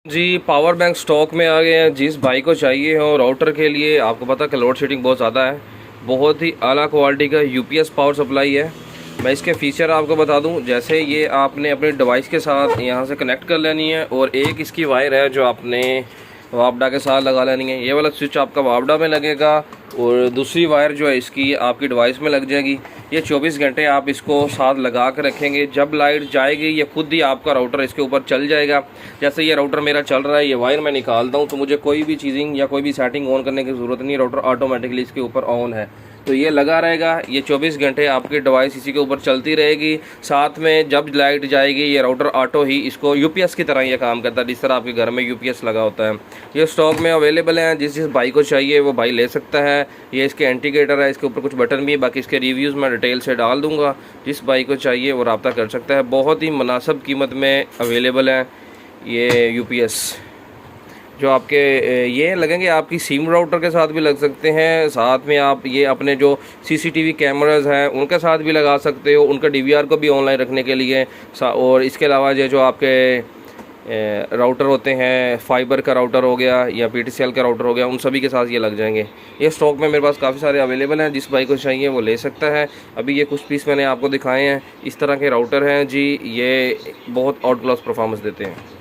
जी power bank stock में आ गए हैं। जिस भाई को चाहिए हो राउटर के लिए, आपको पता है कि लोड शेडिंग बहुत ज़्यादा है, बहुत ही आला क्वालिटी का यूपीएस पावर सप्लाई है। मैं इसके फ़ीचर आपको बता दूं। जैसे ये आपने अपने डिवाइस के साथ यहाँ से कनेक्ट कर लेनी है और एक इसकी वायर है जो आपने वापडा के साथ लगा लेनी है। ये वाला स्विच आपका वापडा में लगेगा और दूसरी वायर जो है इसकी आपकी डिवाइस में लग जाएगी। ये 24 घंटे आप इसको साथ लगा कर रखेंगे। जब लाइट जाएगी ये खुद ही आपका राउटर इसके ऊपर चल जाएगा। जैसे ये राउटर मेरा चल रहा है, ये वायर मैं निकालता हूँ तो मुझे कोई भी चीज़िंग या कोई भी सेटिंग ऑन करने की ज़रूरत नहीं, राउटर ऑटोमेटिकली इसके ऊपर ऑन है। तो ये लगा रहेगा, ये 24 घंटे आपकी डिवाइस इसी के ऊपर चलती रहेगी। साथ में जब लाइट जाएगी ये राउटर ऑटो ही इसको यूपीएस की तरह ये काम करता है, जिस तरह आपके घर में यूपीएस लगा होता है। ये स्टॉक में अवेलेबल है, जिस भाई को चाहिए वो भाई ले सकता है। ये इसके इंडिकेटर है, इसके ऊपर कुछ बटन भी है, बाकी इसके रिव्यूज़ मैं डिटेल से डाल दूँगा। जिस भाई को चाहिए वो रब्ता कर सकता है। बहुत ही मुनासिब कीमत में अवेलेबल है ये यूपीएस। जो आपके ये लगेंगे आपकी सिम राउटर के साथ भी लग सकते हैं। साथ में आप ये अपने जो सीसीटीवी कैमरास हैं उनके साथ भी लगा सकते हो, उनका डीवीआर को भी ऑनलाइन रखने के लिए। और इसके अलावा ये जो आपके राउटर होते हैं, फाइबर का राउटर हो गया या पीटीसीएल का राउटर हो गया, उन सभी के साथ ये लग जाएंगे। ये स्टॉक में मेरे पास काफ़ी सारे अवेलेबल हैं, जिस भाई को चाहिए वो ले सकता है। अभी ये कुछ पीस मैंने आपको दिखाए हैं। इस तरह के राउटर हैं जी, ये बहुत आउट क्लास परफॉर्मेंस देते हैं।